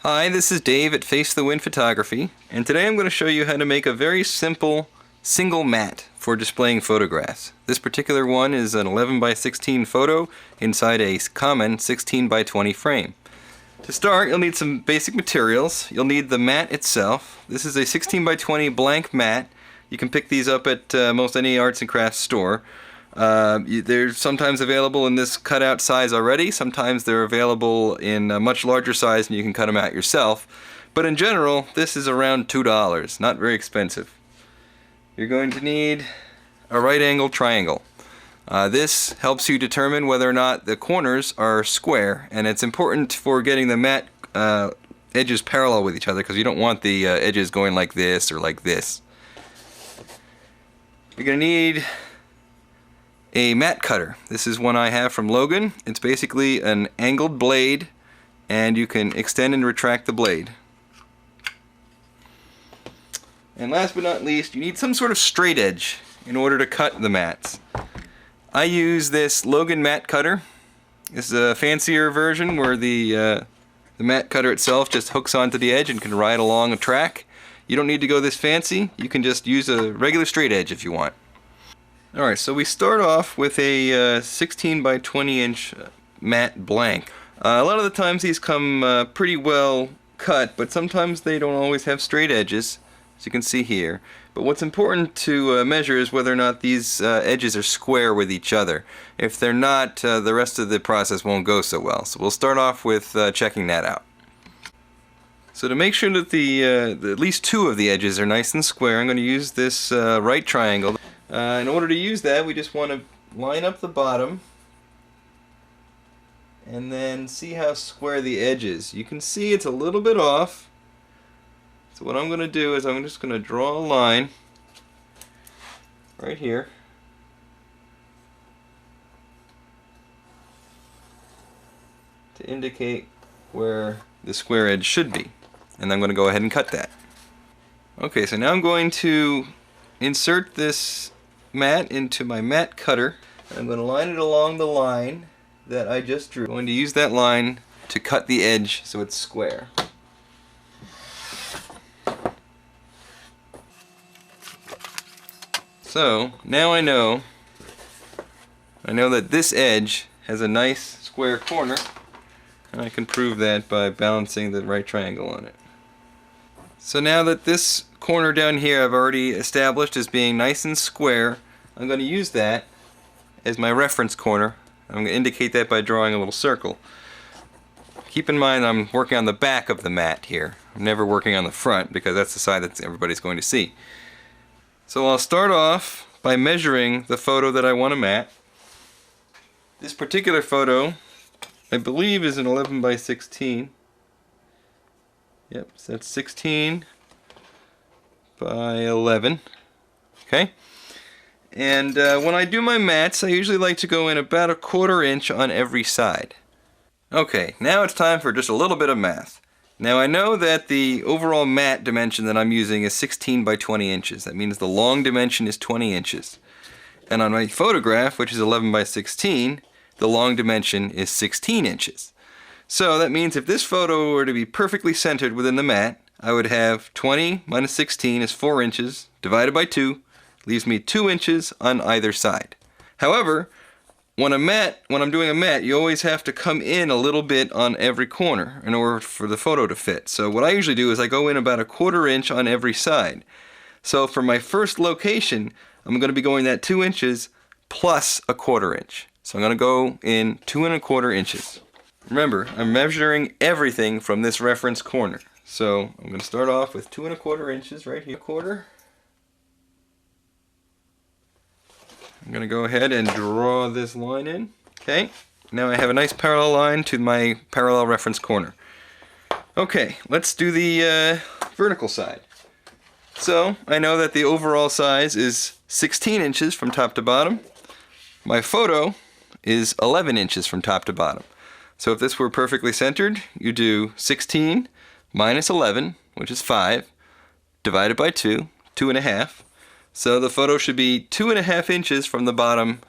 Hi, this is Dave at Face the Wind Photography, and today I'm going to show you how to make a very simple single mat for displaying photographs. This particular one is an 11 by 16 photo inside a common 16 by 20 frame. To start, you'll need some basic materials. You'll need the mat itself. This is a 16 by 20 blank mat. You can pick these up at most any arts and crafts store. They're sometimes available in this cutout size already. Sometimes they're available in a much larger size and you can cut them out yourself. But in general, this is around $2. Not very expensive. You're going to need a right angle triangle. This helps you determine whether or not the corners are square, and it's important for getting the mat edges parallel with each other because you don't want the edges going like this or like this. You're going to need a mat cutter. This is one I have from Logan. It's basically an angled blade, and you can extend and retract the blade. And last but not least, you need some sort of straight edge in order to cut the mats. I use this Logan mat cutter. This is a fancier version where the mat cutter itself just hooks onto the edge and can ride along a track. You don't need to go this fancy. You can just use a regular straight edge if you want. Alright, so we start off with a 16 by 20 inch mat blank. A lot of the times these come pretty well cut, but sometimes they don't always have straight edges, as you can see here. But what's important to measure is whether or not these edges are square with each other. If they're not, the rest of the process won't go so well. So we'll start off with checking that out. So to make sure that at least two of the edges are nice and square, I'm going to use this right triangle. In order to use that, we just want to line up the bottom and then see how square the edge is. You can see it's a little bit off. So what I'm going to do is I'm just going to draw a line right here. To indicate where the square edge should be. And I'm going to go ahead and cut that. Okay, so now I'm going to insert this mat into my mat cutter. I'm going to line it along the line that I just drew. I'm going to use that line to cut the edge so it's square. So now I know that this edge has a nice square corner, and I can prove that by balancing the right triangle on it. So now that this corner down here I've already established as being nice and square, I'm going to use that as my reference corner. I'm going to indicate that by drawing a little circle. Keep in mind I'm working on the back of the mat here. I'm never working on the front because that's the side that everybody's going to see. So I'll start off by measuring the photo that I want to mat. This particular photo I believe is an 11 by 16. Yep, so that's 16 by 11. Okay, and when I do my mats, I usually like to go in about a 1/4 inch on every side. Okay, now it's time for just a little bit of math. Now I know that the overall mat dimension that I'm using is 16 by 20 inches. That means the long dimension is 20 inches. And on my photograph, which is 11 by 16, the long dimension is 16 inches. So that means if this photo were to be perfectly centered within the mat, I would have 20 minus 16 is 4 inches, divided by 2, leaves me 2 inches on either side. However, when I'm doing a mat, you always have to come in a little bit on every corner in order for the photo to fit. So what I usually do is I go in about a 1/4 inch on every side. So for my first location, I'm going to be going that 2 inches plus a 1/4 inch. So I'm going to go in 2 1/4 inches. Remember, I'm measuring everything from this reference corner. So I'm going to start off with 2 1/4 inches right here. Quarter. I'm going to go ahead and draw this line in. Okay, now I have a nice parallel line to my parallel reference corner. Okay, let's do the vertical side. So I know that the overall size is 16 inches from top to bottom. My photo is 11 inches from top to bottom. So if this were perfectly centered, you do 16 minus 11, which is 5, divided by 2, 2.5. So the photo should be 2.5 inches from the bottom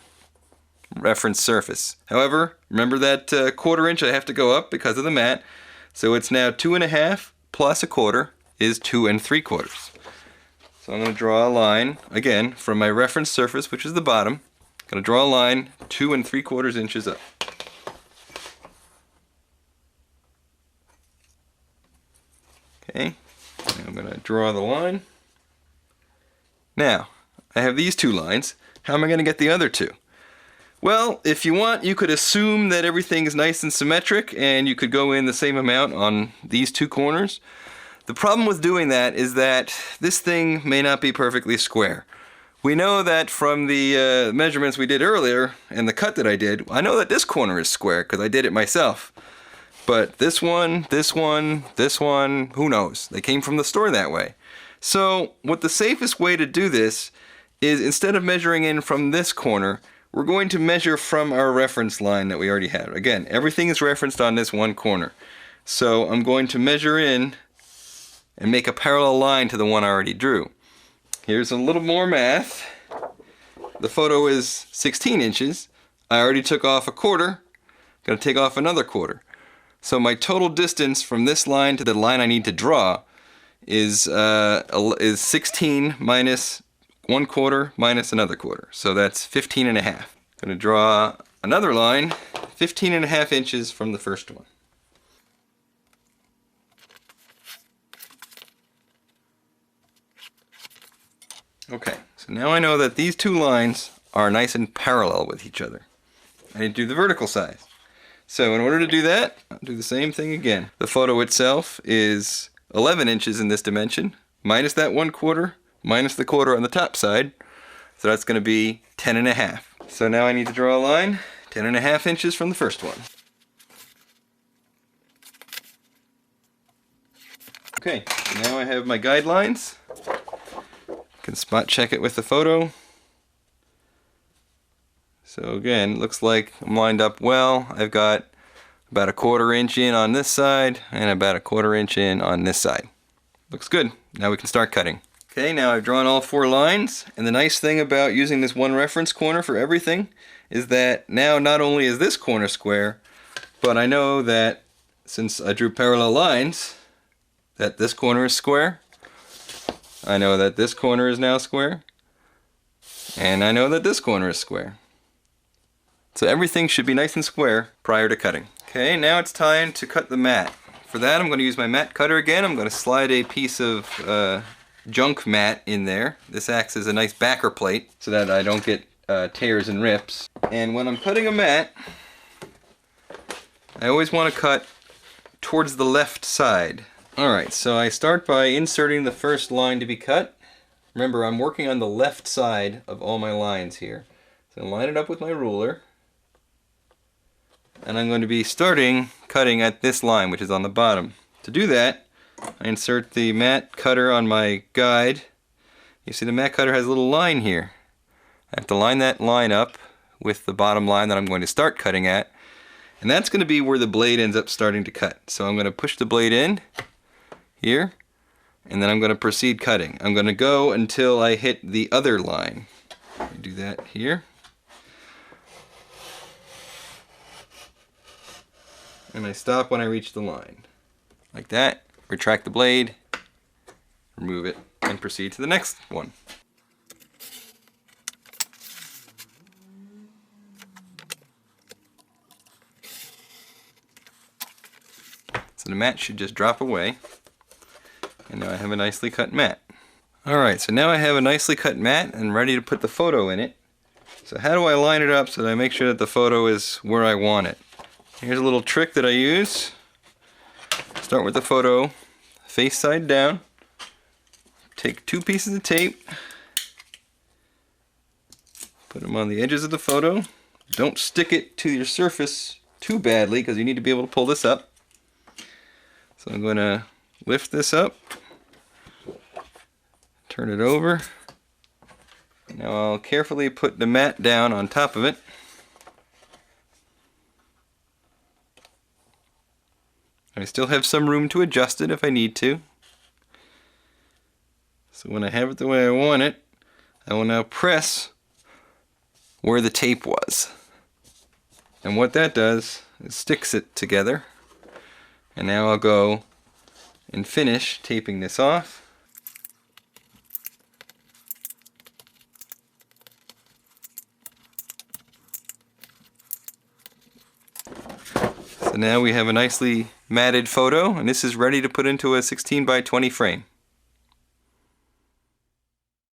reference surface. However, remember that 1/4 inch I have to go up because of the mat. So it's now 2.5 plus 1/4 is 2 3/4. So I'm going to draw a line, again, from my reference surface, which is the bottom. I'm going to draw a line 2 3/4 inches up. Okay, now I'm going to draw the line. Now, I have these two lines. How am I going to get the other two? Well, if you want, you could assume that everything is nice and symmetric, and you could go in the same amount on these two corners. The problem with doing that is that this thing may not be perfectly square. We know that from the measurements we did earlier and the cut that I did, I know that this corner is square because I did it myself. But this one, this one, this one, who knows? They came from the store that way. So what the safest way to do this is, instead of measuring in from this corner, we're going to measure from our reference line that we already have. Again, everything is referenced on this one corner. So I'm going to measure in and make a parallel line to the one I already drew. Here's a little more math. The photo is 16 inches. I already took off 1/4. Going to take off another 1/4. So my total distance from this line to the line I need to draw is 16 minus 1/4 minus another 1/4. So that's 15.5. I'm going to draw another line 15.5 inches from the first one. Okay, so now I know that these two lines are nice and parallel with each other. I need to do the vertical size. So in order to do that, I'll do the same thing again. The photo itself is 11 inches in this dimension, minus that 1/4, minus the 1/4 on the top side. So that's going to be 10.5. So now I need to draw a line 10.5 inches from the first one. Okay, so now I have my guidelines. Can spot check it with the photo. So again, looks like I'm lined up well. I've got about 1/4 inch in on this side and about 1/4 inch in on this side. Looks good. Now we can start cutting. Okay, now I've drawn all 4 lines, and the nice thing about using this one reference corner for everything is that now not only is this corner square, but I know that since I drew parallel lines, that this corner is square. I know that this corner is now square, and I know that this corner is square. So everything should be nice and square prior to cutting. Okay, now it's time to cut the mat. For that, I'm going to use my mat cutter again. I'm going to slide a piece of junk mat in there. This acts as a nice backer plate so that I don't get tears and rips. And when I'm cutting a mat, I always want to cut towards the left side. Alright, so I start by inserting the first line to be cut. Remember, I'm working on the left side of all my lines here. So I line it up with my ruler. And I'm going to be starting cutting at this line, which is on the bottom. To do that, I insert the mat cutter on my guide. You see the mat cutter has a little line here. I have to line that line up with the bottom line that I'm going to start cutting at. And that's going to be where the blade ends up starting to cut. So I'm going to push the blade in here, and then I'm going to proceed cutting. I'm going to go until I hit the other line. Do that here. And I stop when I reach the line. Like that. Retract the blade, remove it, and proceed to the next one. So the mat should just drop away. And now I have a nicely cut mat. Alright, so now I have a nicely cut mat and ready to put the photo in it. So how do I line it up so that I make sure that the photo is where I want it? Here's a little trick that I use. Start with the photo face side down. Take 2 pieces of tape. Put them on the edges of the photo. Don't stick it to your surface too badly because you need to be able to pull this up. So I'm going to lift this up, turn it over. Now I'll carefully put the mat down on top of it. I still have some room to adjust it if I need to. So when I have it the way I want it, I will now press where the tape was. And what that does is sticks it together And now I'll go and finish taping this off. So now we have a nicely matted photo, and this is ready to put into a 16 by 20 frame.